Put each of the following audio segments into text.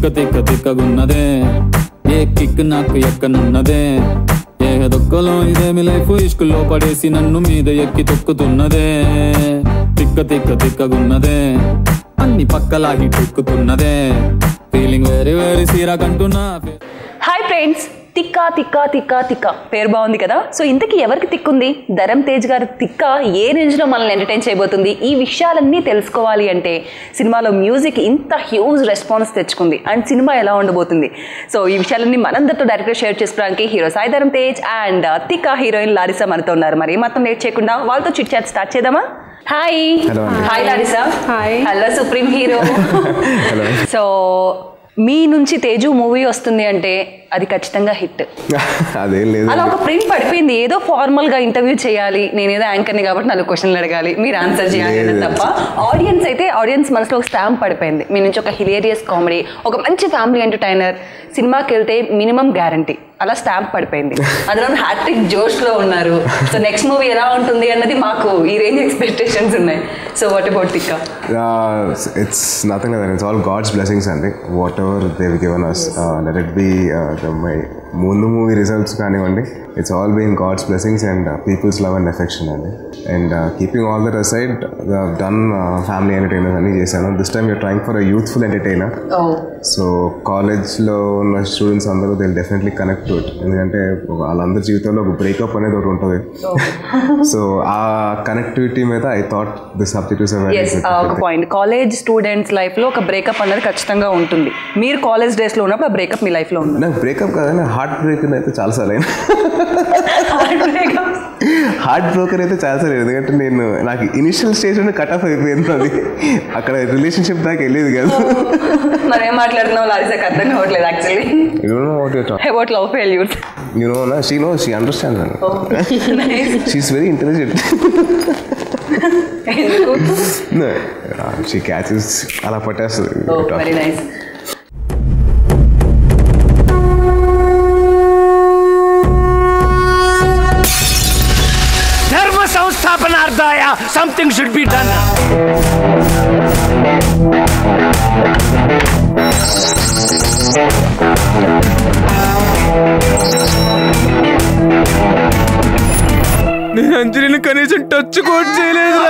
తిక్కగున్నదే ఏ kick నాకు ఎక్కనున్నదే ఏ దొక్కలో ఇదేమి life ఇష్కుల్లో పడేసి నన్ను మీద ఎక్కి తొక్కుతున్నదే తిక్కగున్నదే అన్ని పక్కలాగి తిక్కుతున్నదే ఫీలింగ్ వెరీ వెరీ సీరాకంటున్నా. హాయ్ ఫ్రెండ్స్, తిక్కా తిక్కా తిక్కా తిక్కా పేరు బాగుంది కదా. సో ఇంతకీ ఎవరికి తిక్కుంది? ధరమ్ తేజ్ గారి తిక్క ఏ రేంజ్లో మనల్ని ఎంటర్టైన్ చేయబోతుంది? ఈ విషయాలన్నీ తెలుసుకోవాలి అంటే సినిమాలో మ్యూజిక్ ఇంత హ్యూజ్ రెస్పాన్స్ తెచ్చుకుంది అండ్ సినిమా ఎలా ఉండబోతుంది, సో ఈ విషయాలన్నీ మనందరితో డైరెక్ట్గా షేర్ చేసుకోవడానికి hero Sai Dharam Tej and Thikka heroine Larissa మనతో ఉన్నారు. మరి మొత్తం లేట్ చేయకుండా వాళ్ళతో చిట్ చాట్ స్టార్ట్ చేద్దామా? Hi hi Larissa. Hi. Hello supreme hero. So మీ నుంచి తేజు మూవీ వస్తుంది అంటే అది ఖచ్చితంగా హిట్. అదేం లేదు, అలా ఒక ప్రింట్ పడిపోయింది. ఏదో ఫార్మల్ గా ఇంటర్వ్యూ చేయాలి, నేనేదో యాంకర్ని కాబట్టి 4 క్వశ్చన్లు అడగాలి, మీరు ఆన్సర్ చేయాలి తప్ప ఆడియన్స్ మనసులో ఒక స్టాంప్ పడిపోయింది. మీ నుంచి ఒక హిలేరియస్ కామెడీ, ఒక మంచి ఫ్యామిలీ ఎంటర్టైనర్, సినిమాకి వెళ్తే మినిమం గ్యారంటీ, అలా స్టాంప్ పడిపోయింది. అందులో హ్యాట్రిక్ జోష్లో ఉన్నారు. సో నెక్స్ట్ మూవీ ఎలా ఉంటుంది అన్నది మాకు ఈ రేంజ్ ఎక్స్పెక్టేషన్స్ ఉన్నాయి. So what about Thikka? It's nothing other, it's all God's blessings అండి. Whatever they've given us, let it be my ముందు మూవీ రిజల్ట్స్ కానివ్వండి, it's all been God's blessings and people's love and affection అండి. And keeping all that aside, done family entertainers అన్నీ చేశాను. This time you're trying for a youthful entertainer. So కాలేజ్లో ఉన్న students అందరూ they will definitely connect to it. ఎందుకంటే వాళ్ళందరి జీవితంలో ఒక బ్రేకప్ అనేది ఒకటి ఉంటుంది. సో ఆ కనెక్టివిటీ మీద I thought this subject is very ఒక పాయింట్. కాలేజ్ స్టూడెంట్స్ లైఫ్లో ఒక బ్రేకప్ అనేది ఖచ్చితంగా ఉంటుంది. మీరు కాలేజ్ డేస్లో ఉన్నప్పుడు ఆ బ్రేకప్ మీ లైఫ్లో ఉంది? నాకు బ్రేకప్ కాదని హార్ట్ బ్రేక్ అయితే చాలాసార్లు అయినా. హార్ట్ బ్రోకర్ అయితే చాలాసార్లు, ఎందుకంటే నాకు ఇనిషియల్ స్టేజ్లోనే కట్ ఆఫ్ అయిపోయింది. అది అక్కడ రిలేషన్షిప్ దాకా వెళ్ళేది కాదు. మనం ఏం మాట్లాడుతున్నాం లారిసాకి అర్థం కావట్లేదు actually. You don't know what you're talking about love failures. You know, na, she understands. Oh, nice. She's very intelligent. No, she catches ala patas. Oh, very nice. Dharma samsthapanardaya, something should be done. నేను అంజలిని కనీసం touch కూడా చేయలేదు.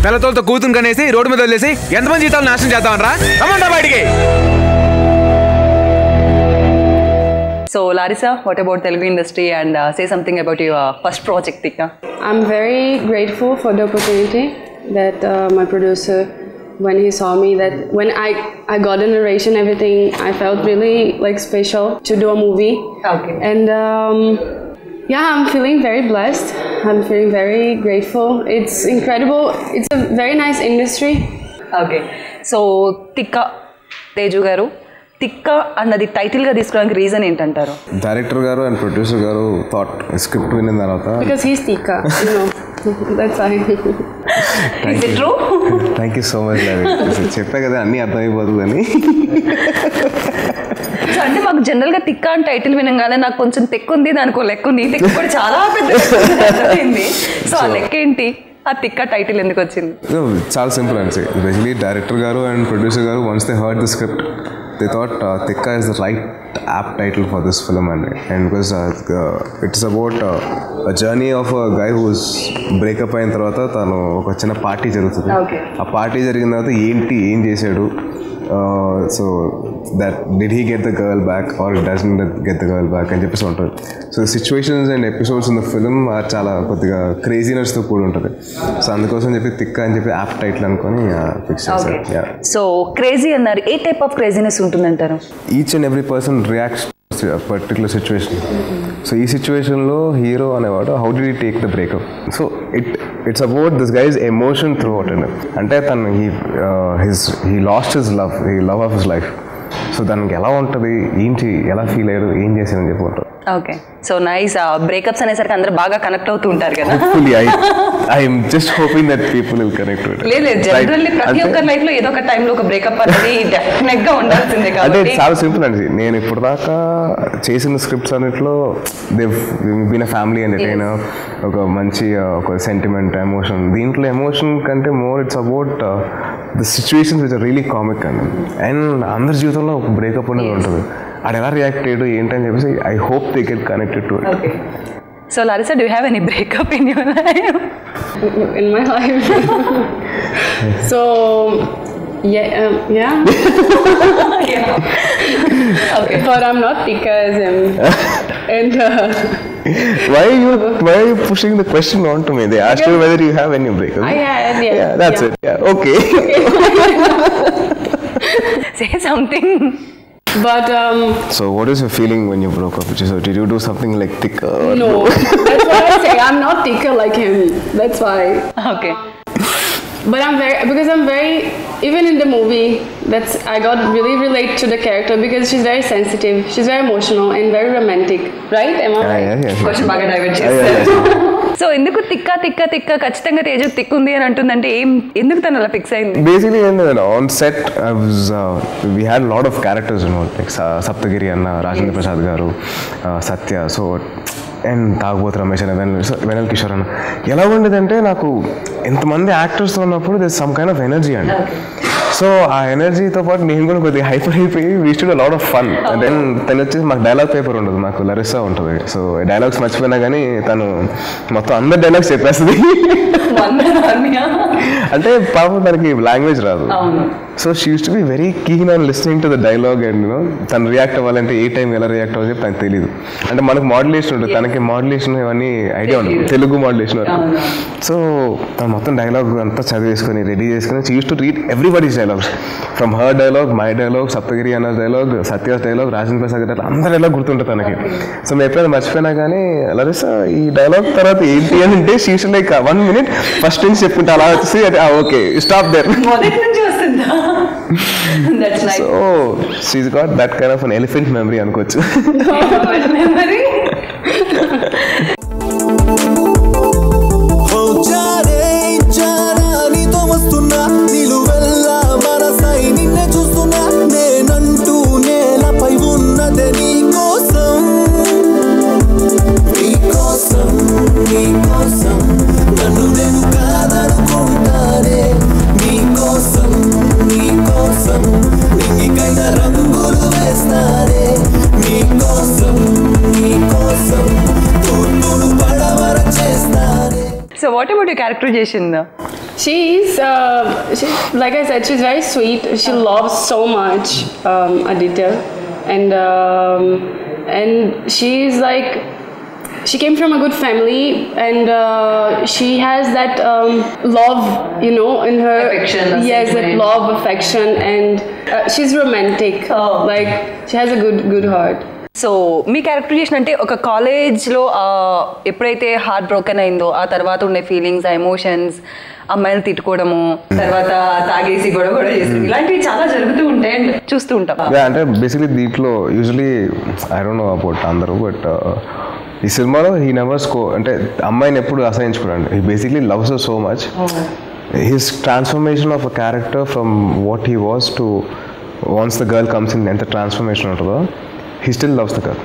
పిల్లతోలతో కూతురు కనేసి road మీద వదిలేసి ఎంతమంది జీతాలు నాశనం చేద్దామనరా? రమ్మంటారా బయటికి? So Larissa, what about Telugu industry and say something about your first project, Tikka? I'm very grateful for the opportunity that my producer, when he saw me, that when I got the narration, everything, I felt really like special to do a movie. Okay. And yeah, I'm feeling very blessed. I'm feeling very grateful. It's incredible. It's a very nice industry. Okay. So Tikka, Teju garu, తిక్క అన్నది టైటిల్గా తీసుకోవడానికి reason ఏంటంటారు? Director గారు and producer గారు thought script విన్న తర్వాత, because he's Tikka, you know. That's why. Is it true? Thank you so much. చెప్పే కదా అన్నీ అర్థమైపోతుందని. సో అంటే మాకు జనరల్గా తిక్క అని టైటిల్ వినగానే నాకు కొంచెం తెక్కు ఉంది, దానికి లెక్క ఉంది. తిక్క కూడా చాలా పెద్ద అయింది. సో ఆ లెక్క ఏంటి? ఆ తిక్క టైటిల్ ఎందుకు వచ్చింది? చాలా సింపుల్ అండి. బేసిక్లీ డైరెక్టర్ గారు అండ్ ప్రొడ్యూసర్ గారు once they heard the script, they thought Tikka is the right apt title for this film, and because it's about a journey of a guy who's breakup అయిన తర్వాత తను ఒక చిన్న party జరుగుతుంది. ఆ party జరిగిన తర్వాత ఏం చేశాడు, so that did he get the girl back or doesn't get the girl back అని చెప్పేసి ఉంటుంది. So situations and episodes in the film చాలా కొద్దిగా క్రేజీనెస్తో కూడి ఉంటుంది. సో అందుకోసం చెప్పి తిక్క అని చెప్పి యాప్ టైటిల్ అనుకొని ఫిక్స్ చేశారు. సో క్రేజీ అన్నారు, ఏ టైప్ ఆఫ్ క్రేజీనెస్ ఉంటుందంటారు? Each and every person reacts particular situation. So ఈ సిచ్యువేషన్లో హీరో అనేవాడు how he'd take the breakup. So it's about this guys emotion throughout and అంటే తను he lost his love of his life. So దానికి ఎలా ఉంటుంది, ఏంటి, ఎలా ఫీల్ అయ్యారు, ఏం చేశారని చెప్పి ఉంటారు. ఓకే. So nice. బ్రేకప్స్ అనేసరికి అందరూ బాగా కనెక్ట్ అవుతూ ఉంటారు కదా. I'm just hoping that people will connect with it. లేదు జనరల్లీ ప్రతి ఒక్కరి లైఫ్ లో ఏదో ఒక టైంలో ఒక బ్రేకప్ అనేది డెఫినెట్ గా ఉండాల్సిందే అంటే కాబట్టి చాలా సింపుల్ అండి. నేను ఇప్పుడు దాకా చేసిన స్క్రిప్ట్స్ అన్నిట్లో బీన్ అ ఫ్యామిలీ ఎంటర్టైనర్, ఒక మంచి ఒక సెంటిమెంట్ ఎమోషన్. దీంట్లో ఎమోషన్ కంటే more it's about the situations which are really comic అండి. అండ్ అందరి జీవితంలో ఒక బ్రేకప్ అనేది ఉంటుంది. అది ఎలా రియాక్ట్ అయ్యాడు ఏంటని చెప్పేసి I hope they get connected to it. So Larissa, do you have any breakup in your life? In my life. So yeah. Yeah. Okay. But I'm not Tika as him. And Why are you pushing the question on to me? They asked you whether you have any breakup. I had, yeah. Yeah, that's it. Yeah, okay. Say something. But So what is your feeling when you broke up? Did you do something like thicker? no, that's why I say I'm not Tika like him. That's why. Okay. But because I'm very, even in the movie, I got really relate to the character because she's very sensitive, she's very emotional and very romantic, right? Am I right? Yeah. కొంచెం బాగా divert చేస్తారు. So ఎందుకు తిక్క ఖచ్చితంగా తేజు తిక్కుంది అని అంటుందంటే ఎందుకు తను అలా ఫిక్స్ అయింది? Basically, on set, we had a lot of characters, like Saptagiri Anna, Rajendra Prasad garu, Satya, so and తాగుబోతు రమేష్ అని వెనల్ కిషోర్ అన్న. ఎలా ఉండేదంటే నాకు ఎంతమంది యాక్టర్స్తో ఉన్నప్పుడు this some kind of energy అండి. సో ఆ ఎనర్జీతో పాటు నేను కూడా కొద్దిగా హైపర్ అయిపోయి we stood lot of fun. And then తను వచ్చేసి మాకు డైలాగ్ పేపర్ ఉండదు, మాకు లరిస్సా ఉంటుంది. సో డైలాగ్స్ మర్చిపోయినా కానీ తను మొత్తం అందరు డైలాగ్స్ చెప్పేస్తుంది. అంటే పాపం తనకి లాంగ్వేజ్ రాదు. So she use to be very keen on listening to the dialogue and తను రియాక్ట్ అవ్వాలంటే ఏ టైం ఎలా రియాక్ట్ అవ్వాలి చెప్పి తనకు తెలియదు. అంటే మనకు మాడ్యులేషన్ ఉంటుంది, తనకి మాడ్యులేషన్ ఇవన్నీ ఐడియా ఉండదు, తెలుగు మాడ్యులేషన్ వరకు. సో తను మొత్తం డైలాగ్ అంతా చదివేసుకొని రెడీ చేసుకుని she use to read everybody's dialogues, from her dialogue, my dialogue, Saptagiri అన్న dialogue, Satya's dialogue, Rajendra Prasad dialogue, అందరు డైలాగ్ గుర్తుంటుంది తనకి. సో మేము ఎప్పుడైనా మర్చిపోయినా కానీ లరిస్సా ఈ డైలాగ్ తర్వాత ఏంటి అని అంటే she used like 1 minute first నుంచి చెప్పుకుంటే అలా వచ్చేసి okay stop there. So she's got that kind of an elephant memory అనుకోవచ్చు. So what about your characterization? She's like I said, she's very sweet. She loves so much Aditya, and she's like, she came from a good family, and she has that love, in her affection. Yes, that love, affection, and she's romantic. Like she has a good heart. So మీ characterisation అంటే ఒక కాలేజ్లో ఎప్పుడైతే heart broken అయిందో ఆ తర్వాత ఉండే feelings, ఆ ఎమోషన్స్, అమ్మాయిలు తిట్టుకోవడము, తర్వాత తాగేసి గొడవ చేసి ఇలాంటివి చాలా జరుగుతూ ఉంటాయి అండ్ చూస్తూ ఉంటాం. అంటే బేసిక్లీ దీంట్లో usually I don't know about అందరూ, బట్ ఈ సినిమాలో హీ నెవర్ అంటే అమ్మాయిని ఎప్పుడు అసహించుకోడండి. He basically loves her so much. His transformation of a character from what he was to once the girl comes in, ఎంత ట్రాన్స్ఫర్మేషన్ ఉంటుందో, he still loves the girl.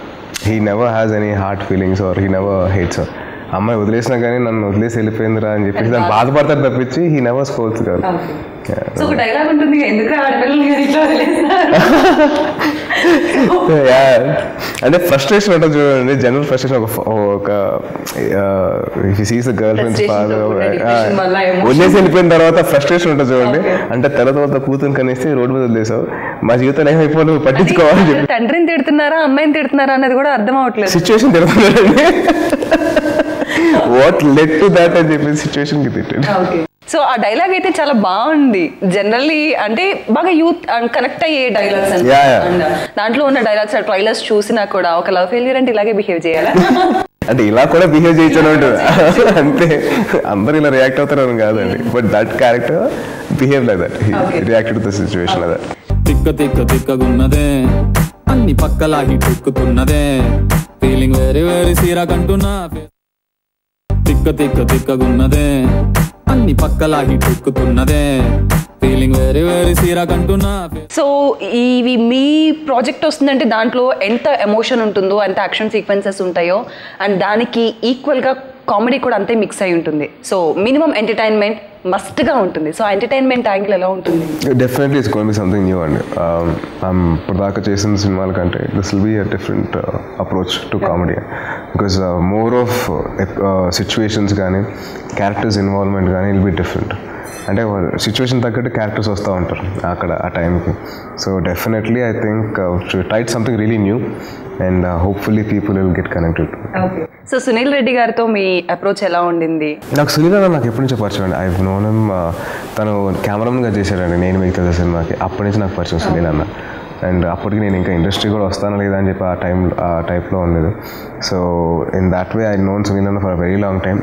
He never has any hard feelings or he never hates her. అమ్మాయి వదిలేసినా కానీ నన్ను వదిలేసి వెళ్ళిపోయిందిరా అని చెప్పేసి దాన్ని బాధపడతాడు తప్పించి హీ నెవర్ స్కోల్స్ గర్ల్. సో ఒక డైలాగ్ ఉంటుంది, ఎందుకు ఆడపిల్లలు ఇట్లా వదిలేస్తారు అంటే ఫ్రస్ట్రేషన్ ఉంటుంది చూడండి, జనరల్ ఫ్రస్ట్రేషన్. ఒక సీస్ గర్ల్ ఫ్రెండ్స్ ఫాదర్ వదిలేసి వెళ్ళిపోయిన తర్వాత ఫ్రస్ట్రేషన్ ఉంటుంది చూడండి. అంటే తర్వాత కూతురు కనేసి రోడ్డు మీద వదిలేసావు, మా జీవితం ఏమైపో నువ్వు పట్టించుకోవాలని చెప్పి తండ్రిని తిడుతున్నారా అమ్మాయిని తిడుతున్నారా అనేది కూడా అర్థం అవట్లేదు. సిచ్యువేషన్ తిడుతున్నాడండి, వాట్ లెడ్ టు దాట్ అని చెప్పి సిచ్యువేషన్ కి తిట్టాడు. సో ఆ డైలాగ్ అయితే చాలా బాగుంది. జనరల్లీ అంటే బాగా యూత్ కనెక్ట్ అయ్యే డైలాగ్స్ అండ్ దాంట్లో ఉన్న డైలాగ్స్ ట్రైలర్స్ చూసినా కూడా ఒక లవ్ ఫెయిల్యూర్ అంటే ఇలాగే బిహేవ్ చేయాలా అంటే ఇలా కూడా బిహేవ్ చేయొచ్చు ఉంటుంది. అంతే, అందరు ఇలా రియాక్ట్ అవుతారని కాదండి, but that character behave like that, reacted to the situation like that. తిక్కగున్నదే అన్ని పక్కలా హిట్ ఎక్కుతున్నదే, ఫీలింగ్ వెరీ వెరీ సీరా కంటున్నా. తిక్క తిక్క తిక్కగున్నదే అన్ని పక్కలా హిట్ ఎక్కుతున్నదే ఫీలింగ్ వెరీ వెరీ సీరాకంటున్నా. సో ఇవి మీ ప్రాజెక్ట్ వస్తుందంటే దాంట్లో ఎంత ఎమోషన్ ఉంటుందో, ఎంత యాక్షన్ సీక్వెన్సెస్ ఉంటాయో, అండ్ దానికి ఈక్వల్గా కామెడీ కూడా అంతే మిక్స్ అయి ఉంటుంది. సో మినిమం ఎంటర్టైన్మెంట్ మస్ట్గా ఉంటుంది. సో ఎంటర్టైన్మెంట్ యాంగిల్ ఎలా ఉంటుంది? Definitely it's going be something new అండి. ఇప్పుడు దాకా చేసిన సినిమాల కంటే this will be a different approach to comedy, because more of situations కానీ క్యారెక్టర్స్ ఇన్వాల్వ్మెంట్ కానీ విల్ బి డిఫరెంట్. అంటే సిచ్యువేషన్ తగ్గట్టు క్యారెక్టర్స్ వస్తూ ఉంటారు అక్కడ ఆ టైంకి. So definitely I think tried something really new and hopefully people will get connected. So Sunil Reddy గారితో మీ అప్రోచ్ ఎలా ఉండింది? నాకు సునీల్ అన్న నాకు ఎప్పటి నుంచో పరిచయం అండి. I known him. తను కెమెరామెన్గా చేశాడండి నేను మీకు తెలిసిన సినిమాకి. అప్పటి నుంచి నాకు పరిచయం సునీల్ అన్న. అండ్ అప్పటికి నేను ఇంకా ఇండస్ట్రీ కూడా వస్తాను లేదా అని చెప్పి ఆ టైప్లో ఉండేది. So in that way I known Sunil అన్న for a very long time.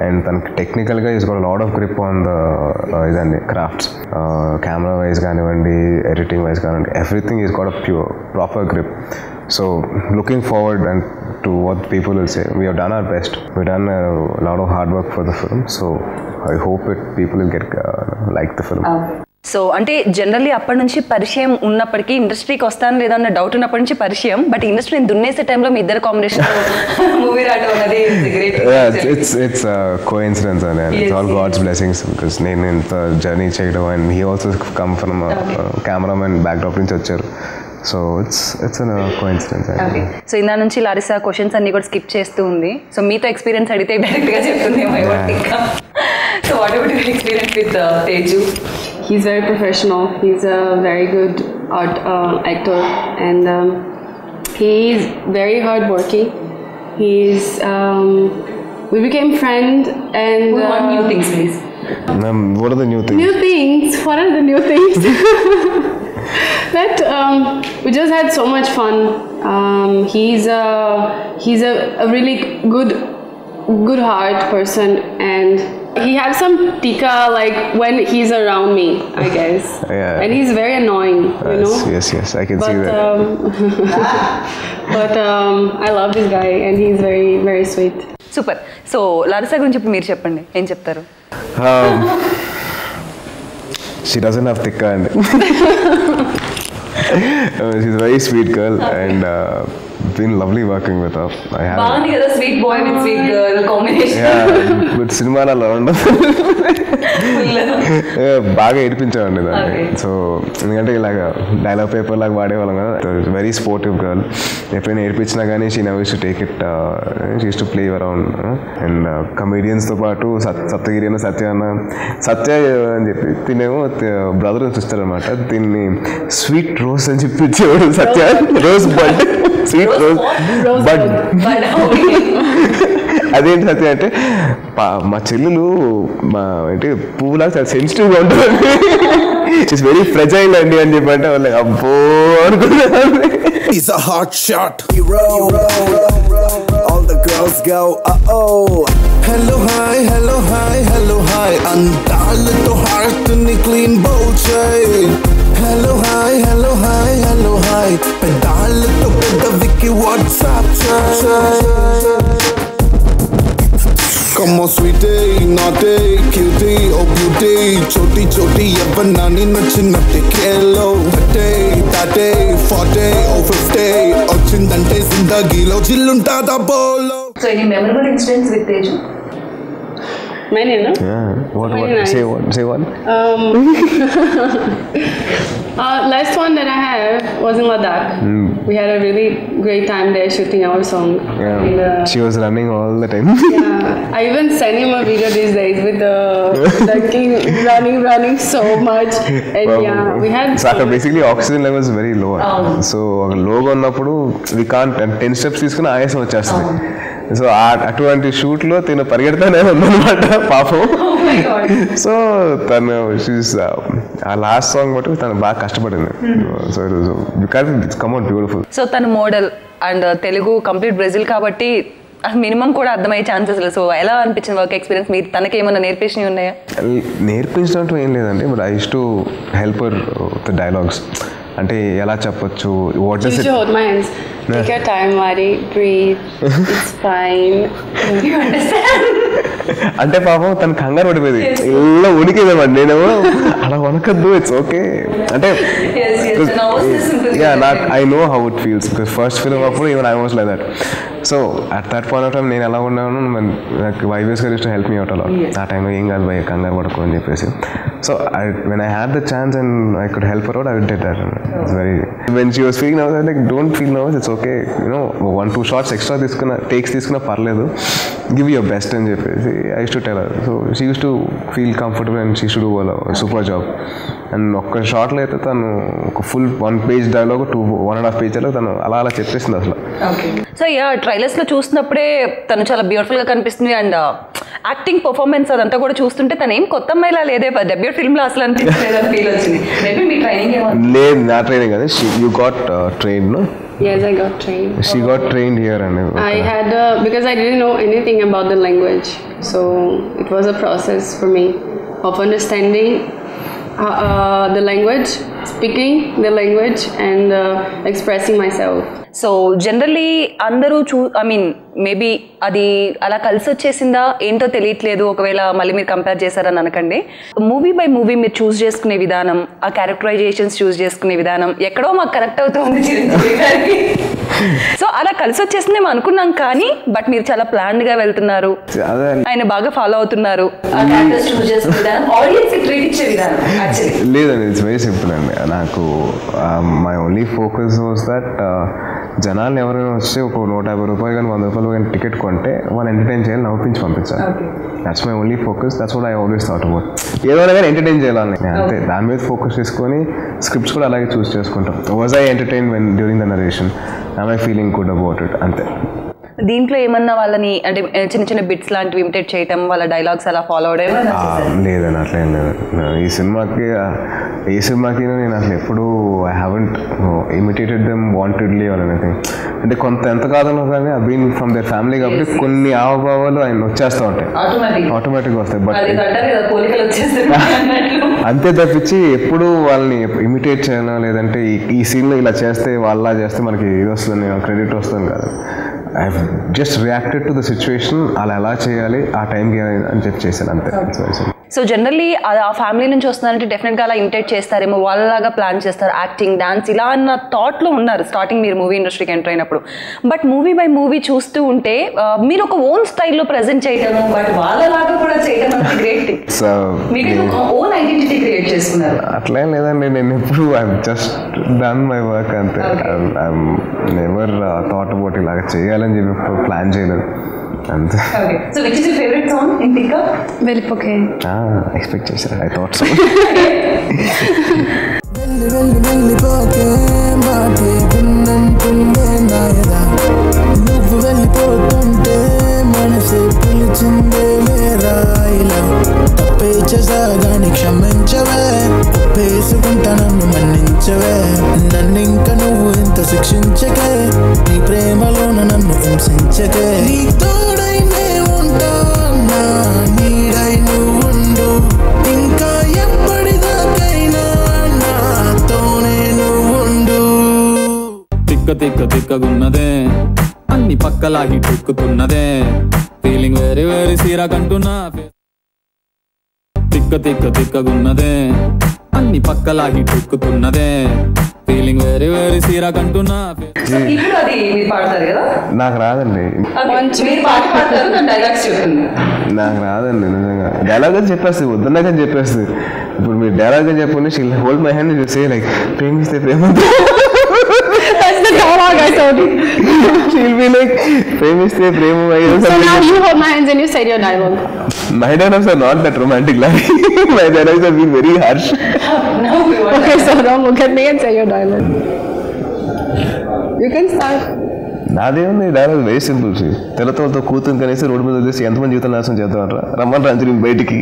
And తనకి టెక్నికల్గా is got lot of grip on the ఇదండి క్రాఫ్ట్స్, కెమెరా వైజ్ కానివ్వండి, ఎడిటింగ్ వైజ్ కానివ్వండి, everything is got a pure proper grip. So looking forward and to what people will say, we have done our best. We've done a lot of hard work for the film. So I hope people will get like the film. So అంటే generally అప్పటి నుంచి పరిచయం ఉన్నప్పటికీ ఇండస్ట్రీకి వస్తాను లేదా అన్న doubt ఉన్నప్పటి నుంచి పరిచయం, బట్ ఇండస్ట్రీని దున్నేసే టైంలో మీ ఇద్దరు కాంబినేషన్ మూవీ రావడం అనేది it's coincidence and it's all God's blessings, because నేను ఇంత జర్నీ చేయడం and he also come from a cameraman backdrop నుంచి వచ్చారు. So it's an coincidence. So ఇందా నుంచి లారిసా క్వశ్చన్స్ అన్ని కూడా స్కిప్ చేస్తూ ఉంది. సో మీతో ఎక్స్పీరియన్స్ అడిగితే డైరెక్ట్గా చెప్తుంది. So what about your experience with Teju? He's very professional. He's a very good actor, and he's very hardworking. We became friends, and what new things, please? What are the new things? New things. What are the new things? That we just had so much fun. He's a really good heart person, and he has some tika like when he's around me, I guess. Yeah. And he's very annoying, you know. Yes, I can see that. But I love this guy, and he's very very sweet. Super. So Larissa గురించి ఇప్పుడు మీరు చెప్పండి, ఏం చెప్తారు? She doesn't have tikka and she's a very sweet girl, and been lovely working with her. బాగుంది కదా, sweet boy with sweet girl combination. But సినిమాలలో ఉండదు, బాగా ఏడిపించామండి దాన్ని. సో ఎందుకంటే ఇలాగ డైలాగ్ పేపర్ లాగా వాడేవాళ్ళం కదా. Very sportive girl. ఎప్పుడైనా ఏడిపించినా కానీ she never use to take it, she use to play around. And కమీడియన్స్తో పాటు సప్తగిరి అన్న సత్య అని చెప్పి తినేమో బ్రదర్ చూస్తారనమాట. దీన్ని స్వీట్ రోజ్ అని చెప్పి ఇచ్చేవాడు సత్య. రోజ్ బడ్, స్వీట్ రోజ్ బడ్. అదేంటి సత్య అంటే మా చెల్లెలు అంటే పువ్వులా చాలా సెన్సిటివ్గా ఉంటుంది, ఇట్స్ వెరీ ఫ్రెజైల్ అండి అని చెప్పి అంటే వాళ్ళకి అబ్బో అనుకున్నాను. He's a hot shot hero. All the girls go oh. Hello hi, hello hi, hello hi. Andalto heart ni clean bouche. Hello hi, hello hi, hello hi. Pedalto pedda wiki WhatsApp chat. Come on sweetie, naughty, cutie, oh beauty. Choti choti yavanna ni nachinnatte kelo. Tate 40 or 50 ochindante zindagilo chilluntada bolo. So any memorable incidents with Teju? Many, no? Yeah. What? Nice. Say one. Last one that I have was in Ladakh. We had a really great time there shooting our song. Yeah. And, She was running all the time. yeah, I even sent him a video these days with the king running so much. And yeah, we had. So after basically oxygen levels very low. So low ఉన్నప్పుడు we can't 10 steps తీసుకుని ఆయాసం వచ్చేస్తుంది. So అటువంటి షూట్లో తను పరిగెడతానే ఉందన్నమాట పాపం. So తను ఆ లాస్ట్ సాంగ్ బట్టి తను బాగా కష్టపడింది. So it's come out beautiful. So తను model and Telugu complete Brazil కాబట్టి మినిమం కూడా అర్థమయ్యే ఛాన్సెస్ లేదు. సో ఎలా అనిపించింది వర్క్ ఎక్స్పీరియన్స్? మీరు తనకి ఏమైనా నేర్పించినవి ఉన్నాయా? నేర్పించడం ఏం లేదండి, but I used to help her with dialogues. అంటే ఎలా చెప్పొచ్చు, what is it. hold my hands. Take your time, Mari. Breathe. It's fine. You understand? అంటే పాపం తను కంగారు పడిపోయింది, ఇలా ఉనికిందన్నమాట. నేనేమో అలా వనకద్దు, ఇట్స్ ఓకే అంటే I know how it feels because first film అప్పుడు even I was like that. So at that point of time నేను ఎలా ఉన్నాను, నాకు వైవేస్ గారు టు హెల్ప్ మీ అవుట్ అలా. ఆ టైంలో ఏం కాదు భయ, కంగారు పడుకో అని చెప్పేసి. So when I had the chance and I could help her out, I did that. It's very when she was feeling nervous, like don't feel nervous, it's okay, you know 1-2 shots extra takes తీసుకున్నా పర్లేదు, give your best అని చెప్పేసి I used to tell her. So she use to feel comfortable and she should do super job. And ఒక్క షార్ట్లో అయితే తను ఒక full 1 page dialogue 1.5 page dialogue తను అలా అలా చెప్పేసింది అసలు. సో ట్రైలర్స్లో చూసినప్పుడే తను చాలా బ్యూటిఫుల్గా కనిపిస్తుంది. అండ్ యాక్టింగ్ పర్ఫార్మెన్స్ అదంతా కూడా చూస్తుంటే తను ఏం కొత్త అమ్మాయిలా లేదే, డెబ్యూట్ ఫిల్మ్లో అసలు అనిపించలేదని ఫీల్ వచ్చింది. మేబీ మీ ట్రైనింగ్ లేదు, నా ట్రైనింగ్ అదే. You got trained, no? Yes, I got trained. She got trained here and I had because I didn't know anything about the language, so it was a process for me of understanding the language, speaking the language, and expressing myself. So generally అందరూ maybe అది అలా కలిసి వచ్చేసిందా ఏంటో తెలియట్లేదు, ఒకవేళ మళ్ళీ మీరు కంపేర్ చేశారని అనకండి. మూవీ బై మూవీ మీరు చూస్ చేసుకునే విధానం, ఆ క్యారెక్టరైజేషన్స్ చూస్ చేసుకునే విధానం ఎక్కడో మాకు కరెక్ట్ అవుతుంది చిరంజీవి గారికి. సో అలా కలిసి వచ్చేసింది మేము అనుకున్నాం, కానీ బట్ మీరు చాలా ప్లాన్డ్ గా వెళ్తున్నారు, ఆయన బాగా ఫాలో అవుతున్నారు. లేదండి, ఇట్స్ వెరీ సింపుల్ అండి. నాకు my only focus was that జనాలు ఎవరైనా వస్తే ఒక 150 రూపాయలు కానీ 100 రూపాయలు కానీ టికెట్ కొంటే వాళ్ళు ఎంటర్టైన్ చేయాలి, నవ్వించి పంపించాలి. That's my only focus, that's what I always thought about. ఏదైనా కానీ ఎంటర్టైన్ చేయాలని అంతే, దాని మీద ఫోకస్ చేసుకొని స్క్రిప్ట్స్ కూడా అలాగే చూస్ చేసుకుంటాం. Was I entertain when during the narration, I my feeling good about it, అంతే. దీంట్లో ఏమన్నా వాళ్ళని అంటే చిన్న చిన్న బిట్స్ లాంటివి ఇమిటేట్ చేయటం, వాళ్ళ డైలాగ్స్ అలా ఫాలో అవడం లేదని అట్లేం లేదు. ఈ సినిమాకి నేను అసలు ఎప్పుడు I haven't imitated them wantedly or anything. అంటే ఎంత కాదన్నా కానీ I been from their family కాబట్టి కొన్ని హావభావాలు ఆయన వచ్చేస్తూ ఉంటాయి, ఆటోమేటిక్గా వస్తాయి. బట్ అంతే తప్పించి ఎప్పుడు వాళ్ళని ఇమిటేట్ చేయను, లేదంటే ఈ సీన్లో ఇలా చేస్తే వాళ్ళ చేస్తే మనకి ఇది వస్తుంది, క్రెడిట్ వస్తుంది కాదు. I just reacted to the situation, అలా ఎలా చేయాలి ఆ టైంకి అని చెప్పి చేశాను, అంతే. సో జనరల్లీ ఆ ఫ్యామిలీ నుంచి వస్తున్నారంటే డెఫినెట్గా అలా ఇమిటేట్ చేస్తారేమో, వాళ్ళలాగా ప్లాన్ చేస్తారు, యాక్టింగ్, డాన్స్ ఇలా అన్న థాట్లో ఉన్నారు స్టార్టింగ్ మీరు మూవీ ఇండస్ట్రీకి ఎంటర్ అయినప్పుడు. బట్ మూవీ బై మూవీ చూస్తూ ఉంటే మీరు ఒక ఓన్ స్టైల్లో ప్రజెంట్ చేయడము, బట్ వాళ్ళలాగా కూడా చేయడం అంటే గ్రేట్ థింగ్. మీరు ఒక ఓన్ ఐడెంటిటీ క్రియేట్ చేసుకున్నారు. అట్లేం లేదండి, నేను ఎప్పుడు I just done my work, అంతే. ఐ నెవర్ థాట్ అబౌట్ ఇలాగ చేయాలని చెప్పి ప్లాన్ చేయలేదు, అంతే. So which is your favourite song in Thikka? వెళ్ళిపోకే. ఎక్స్పెక్ట్ చేశారు, ఐ థాట్ సో. వెళ్ళిపోకే మాటే విన్నంటుండే నాయదా, నువ్వు వెళ్ళిపోతుంటే మనసే పిలిచిందే లేరా ఇలా. తప్పే చేసా గాని క్షమించవే, ఒప్పేసుకుంటా నన్ను మన్నించవే, నన్ను ఇంకా నువ్వు ఇంత శిక్షించకే, నీ ప్రేమలోన నన్ను హింసించకే. నీ తోడైనే ఉంటా, నా నీడై నువ్వు ఉండు, ఇంకా ఎప్పటిదాకైనా నాతోనే నువ్వు ఉండు. తిక్కగున్నదే అన్ని పక్కలాగి టిక్కుతున్నదే, ఫీలింగ్ వెరీ వెరీ సీరా కంటున్నా. తిక్కగున్నదే అన్ని పక్కలాగి టిక్కుతున్నదే, ఫీలింగ్ వెరీ వెరీ సీరా కంటున్నా. ఇప్పుడు అది మీరు పాడతారు కదా? నాకు రాదండి, నాకు రాదండి నిజంగా. డైలాగ్ అని చెప్పేస్తుంది, వద్దన్నాకని చెప్పేస్తుంది. ఇప్పుడు మీరు డైలాగ్ అని చెప్పండి, షీల్ హోల్డ్ మై హ్యాండ్ చూసే like Premisthe Prema. That's the dialogue I told you. She'll be like, Premisthe Prema. So now you hold my hands and you said your dialogue. My dialogues are not that romantic like. My dialogues have been very harsh. Okay, so don't look at me and say your dialogue. You can start. నాదేముంది dialogue very simple. తెల్లతోలతో కూతురు కనేసి road మీద వదిలేసి ఎంతమంది జీవితం నాశనం చేద్దామంటారా, రమ్మని రంజని బయటికి.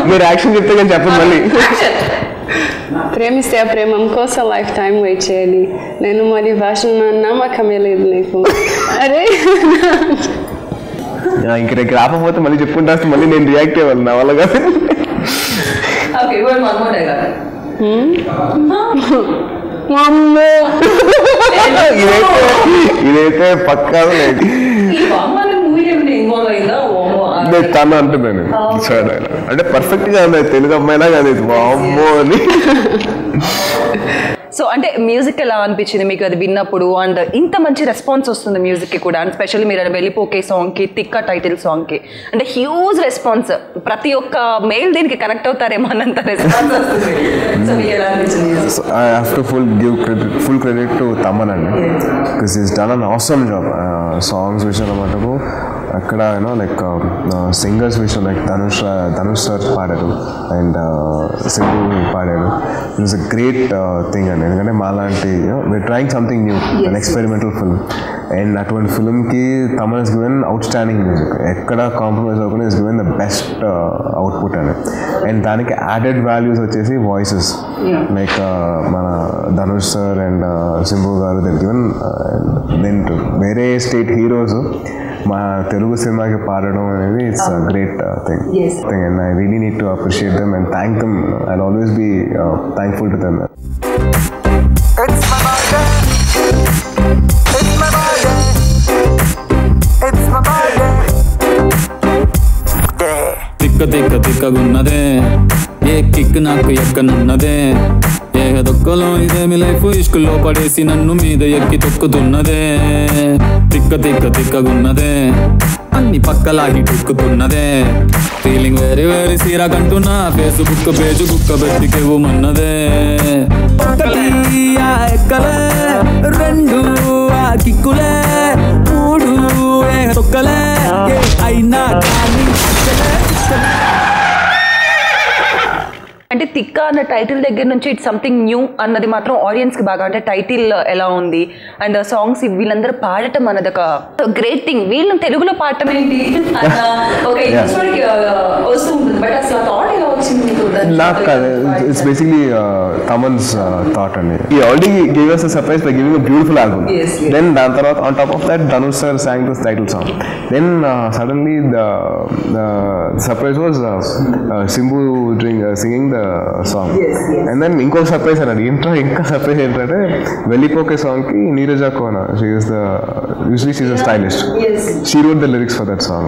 మీరు యాక్షన్ చెప్తే కానీ చెప్పండి మళ్ళీ. ప్రేమిస్తే ఆ ప్రేమం కోసం లైఫ్ టైం వెయిట్ చేయాలి, నేను మరి భాష నమ్మకమే లేదు నీకు. అరే ఇంక దగ్గర రాకపోతే మళ్ళీ చెప్పుకుంటా వస్తే మళ్ళీ నేను రియాక్ట్ అవ్వాలి నా వల్ల కాదు. ఇదైతే పక్కా తను అంటున్నాను అంటే పర్ఫెక్ట్ గా ఉంది తెలుగు అమ్మాయిలా కాదు అమ్మో అని. సో అంటే మ్యూజిక్ ఎలా అనిపించింది మీకు అది విన్నప్పుడు? అండ్ ఇంత మంచి రెస్పాన్స్ వస్తుంది మ్యూజిక్కి కూడా, అండ్ స్పెషల్లీ మీరు వెళ్ళిపోకే సాంగ్కి, తిక్క టైటిల్ సాంగ్కి అంటే హ్యూజ్ రెస్పాన్స్. ప్రతి ఒక్క మెయిల్ దీనికి కనెక్ట్ అవుతారేమో అన్నంత రెస్పాన్స్ వస్తుంది. సో మీకు ఎలా అనిపించింది? I have to full credit to Taman అండి, because he's done an awesome job. Songs విషయంలో మటుకు అక్కడ యూనో లైక్ సింగర్స్ విషయం లైక్ ధనుష్ సార్ పాడారు అండ్ సింబు పాడాడు. It was a great thing అండి, ఎందుకంటే మాలాంటి we are trying something new, an experimental film. And అటువంటి ఫిల్మ్కి Thaman is given outstanding music, ఎక్కడ కాంప్రమైజ్ అవ్వకుండా is given the best output అని. అండ్ దానికి యాడెడ్ వాల్యూస్ వచ్చేసి వాయిసెస్ లైక్ మన ధనుష్ సార్ అండ్ సింబు గారు దట్ గివెన్. దెన్ వేరే స్టేట్ హీరోస్ మా తెలుగు సినిమాకి పాడడం అనేది it's a great thing. And I really need to appreciate them and thank them. I will always be thankful to them. తిక్క తిక్క తిక్కగున్నదే ఏ కిక్ నాకు ఎక్కనున్నదే, ఏ దొక్కలో ఇదేమి లైఫ్ ఇష్కుల్లో పడేసి నన్ను మీద ఎక్కి తొక్కుతున్నదే. తిక్క తిక్క తిక్కగున్నదే అన్ని పక్కలాగి టొక్కుతున్నదే, ఫీలింగ్ వేరే వేరే సీరా కంటున్నా ఫేస్బుక్ పేజ్ బుక్క పెట్టికెవ్వమన్నదే. ఎక్కలే రెండు ఆ కిక్కులే మూడు ఏ తొక్కలే అయినా కానీ అంటే తిక్క అన్న టైటిల్ దగ్గర నుంచి ఇట్స్ సంథింగ్ న్యూ అన్నది మాత్రం ఆడియన్స్కి బాగా, అంటే టైటిల్ ఎలా ఉంది అండ్ సాంగ్స్ వీళ్ళందరూ పాడటం అన్నది ఒక గ్రేట్ థింగ్. వీళ్ళని తెలుగులో పాడటం ఏంటి ఒక ఇంట్రెస్ట్ వస్తూ ఉంటుంది, బట్ అసలు థాట్ ఎలా వచ్చింది మీకు? నాకు కాదు, ఇట్స్ బేసిక్లీ తమన్స్ థాట్ అండి. He already gave us a surprise by giving a beautiful album. Then దాని తర్వాత on top of that Dhanush sir sang this title song. Then suddenly the surprise was Simbu singing the song. And then ఇంకో surprise అన్నాడు. ఇంకా surprise ఏంటంటే వెళ్ళిపోకే song కి నీరజ కోన, she is the usually she's a stylist. She wrote the lyrics for that song.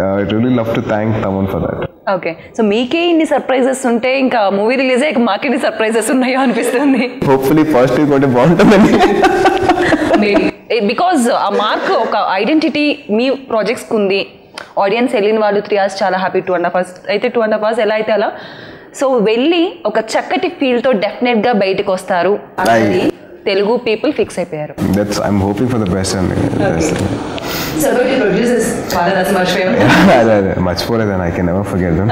I really love to thank Taman for that. Okay, so మీకే ఇన్ని surprises ఉంటే ఇంకా movie release అయ్యాక మాకెన్ని సర్ప్రైజెస్ ఉన్నాయో అనిపిస్తుంది. హోప్ఫుల్లీ పాజిటివ్ కొంటే బాగుంటుందండి. బికాజ్ ఆ మార్క్ ఒక ఐడెంటిటీ మీ ప్రాజెక్ట్స్కి ఉంది. ఆడియన్స్ వెళ్ళిన వాళ్ళు 3 hours చాలా హ్యాపీ, 2.5 hours అయితే 2.5 hours ఎలా అయితే అలా. సో వెళ్ళి ఒక చక్కటి ఫీల్తో డెఫినెట్గా బయటకు వస్తారు అనేది తెలుగు పీపుల్ ఫిక్స్ అయిపోయారు. I'm hoping for the best అండి. మర్చిపోలేదని I can never forget them.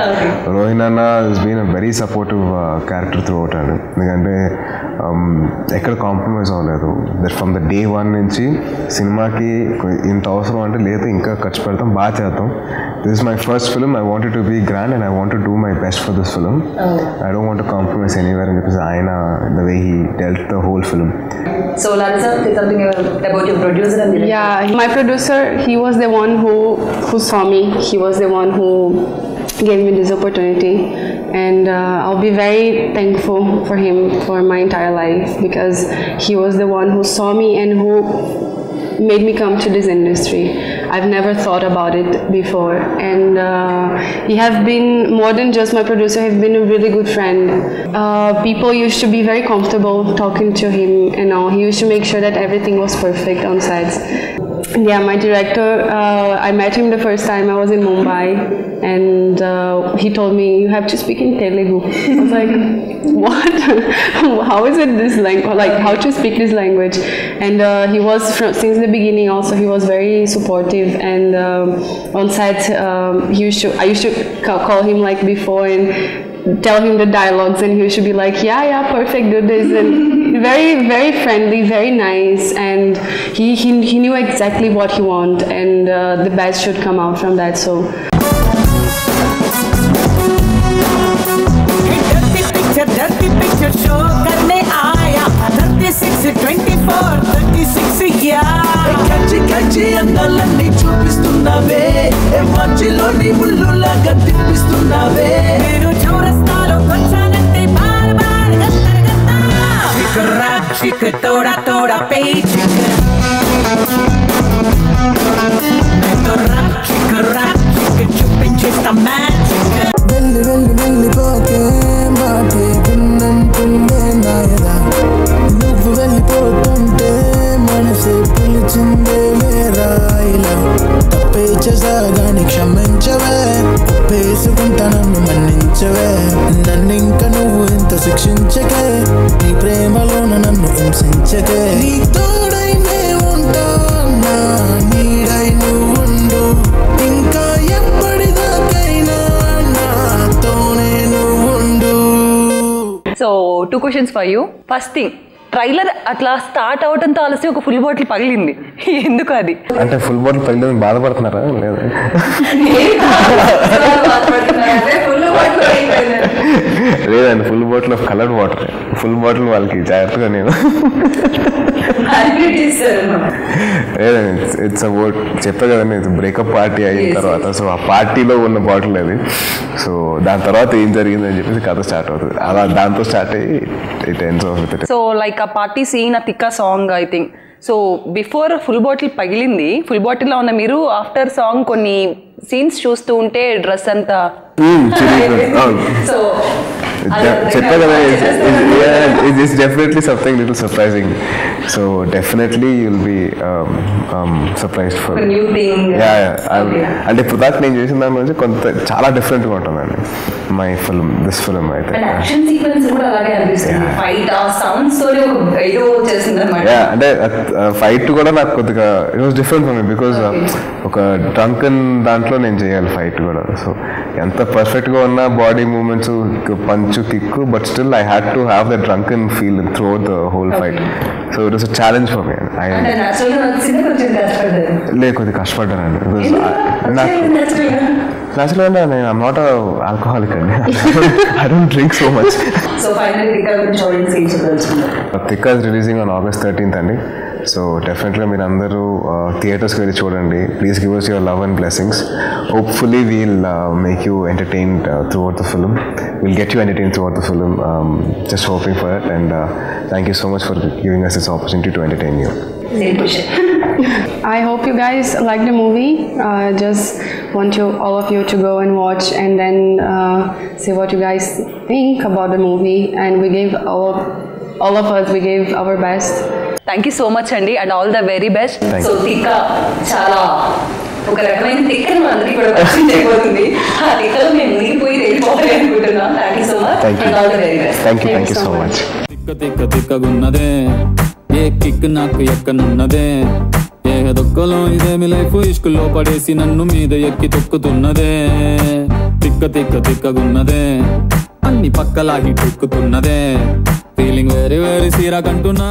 Rohin అన్న has been a very supportive character throughout అండి, ఎందుకంటే ఎక్కడ కాంప్రమైజ్ అవ్వలేదు. దట్ ఫ్రమ్ ద డే 1 నుంచి సినిమాకి ఇంత అవసరం అంటే లేదు, ఇంకా ఖర్చు పెడతాం, బాగా చేద్దాం. This is my first film, I wanted to be grand and I want to do my best for this film. I don't want to compromise anywhere అని చెప్పేసి ఆయన the way he dealt the whole film. So Larissa, say something about your producer and director. Yeah, my producer, he was the one who saw me. He was the one who gave me this opportunity, and I'll be very thankful for him for my entire life, because he was the one who saw me and who made me come to this industry. I've never thought about it before, and he has been more than just my producer. He's been a really good friend. People used to be very comfortable talking to him, and all. He used to make sure that everything was perfect on sets. Yeah, my director, I met him the first time I was in Mumbai, and he told me, you have to speak in Telugu. I was like, what? How is it this language? Like, how to speak this language? And he was, since the beginning also, he was very supportive, and on set, I used to call him like before and tell him the dialogues, and he used to be like, yeah, perfect, do this, and very, very friendly, very nice, and he knew exactly what he want, and the best should come out from that. So dirty picture show karne aaya 36 24 36 yeah మంచి అందాలన్నీ చూపిస్తున్నావే మంచిలోని ముళ్ళులాగా తిప్పిస్తున్నావే నేను చౌరస్తాలో వచ్చానంటే bar bar గత్తర గత్తా చికరా చిక తోడా తోడా pay చికరా చిక చూపించేస్తా magic వెళ్ళి వెళ్ళి వెళ్ళిపోతే మాటే గున్నంటుండే నాయరా నువ్వు వెళ్ళిపోతుంటే మనసే పిలిచిందే లేరా ఇలా తప్పే చేసాగాని క్షమించవే ఒప్పేసుకుంటా నన్ను మన్నించవే నన్ను ఇంకా నువ్వు ఇంత శిక్షించకే నీ ప్రేమలోన నన్ను హింసించకే నీ తోడైనే ఉంటా నా నీడై నువ్వు ఉండు ఇంకా ఎప్పటిదాకైనా నాతోనే నువ్వు ఉండు. So 2 questions for you. First thing, trailer అట్లా స్టార్ట్ అవడంతో ఆలస్యం ఒక ఫుల్ బాటిల్ పగిలింది, ఎందుకు అది? అంటే ఫుల్ బాటిల్ పగిలిందని బాధపడుతున్నారా? లేదు లేదండి, full bottle of coloured water. Full bottle వాళ్ళకి జాగ్రత్తగా నేను లేదండి, ఇట్స్ అబౌట్ చెప్పా కదండి, బ్రేకప్ పార్టీ అయిన తర్వాత సో ఆ పార్టీలో ఉన్న బాటిల్ అది. సో దాని తర్వాత ఏం జరిగిందని చెప్పేసి కథ స్టార్ట్ అవుతుంది, అలా దాంతో స్టార్ట్ అయ్యి it ends off with. So like ఆ పార్టీ సీన్, ఆ Thikka song I think. So before full bottle పగిలింది, ఫుల్ బాటిల్లో ఉన్న మీరు ఆఫ్టర్ సాంగ్ కొన్ని సీన్స్ చూస్తూ ఉంటే డ్రెస్ అంతా సో చెప్పా కదా, it's definitely something little surprising. So definitely you'll be surprised for అంటే ఇప్పుడు దాకా నేను చేసిన దాని నుంచి కొంత చాలా డిఫరెంట్గా ఉంటుందండి మై ఫిల్మ్, దిస్ ఫిల్మ్ అయితే. అంటే ఫైట్ కూడా నాకు కొద్దిగా it was different for me because ఒక డ్రంకన్ దాంట్లో నేను చేయాలి ఫైట్ కూడా. సో ఎంత పర్ఫెక్ట్గా ఉన్న body movements, punch, kick, but still I had to have the drunken feel through out the whole fight. So it was a challenge for me. లేదు కొద్దిగా కష్టపడ్డానండి బికాజ్ నాకు న్యాచురల్గా నేను ఐమ్ నాట్ ఆల్కహాలిక్ అండి, I don't drink so much. Tikka is releasing on August 13th అండి. So డెఫినెట్గా మీరు అందరూ థియేటర్స్కి వెళ్ళి చూడండి. Please give us your love and blessings. Hopefully we'll make you entertained throughout the film. We'll get you entertained throughout the film. Just hoping for it, and thank you so much for giving us this opportunity to entertain you. I hope you guys like the movie. Just want all of you to go and watch and then see what you guys think about the movie. And we gave all of us, we gave our best. Thank you so much అండి, and all the very best. So Thikka చాలా ఒక రకమైన తిక్కను అందరికీ కూడా పరిచయం చేయబోతుంది. ఆ తిక్కలో మేము మునిగిపోయి వెళ్ళిపోవాలి అనుకుంటున్నాం. Thank you so much and all the very best. Thank you so much. తిక్క తిక్కగున్నదే, ఏ కిక్ నాకు ఎక్కనున్నదే, ఏ దొక్కలో ఇదేమి లైఫ్ ఇష్కుల్లో పడేసి నన్ను మీద ఎక్కి తొక్కుతున్నదే. తిక్క తిక్కగున్నదే, అన్ని పక్కలాగి తొక్కుతున్నదే, ఫీలింగ్ వెరీ వెరీ సీరా కంటున్నా.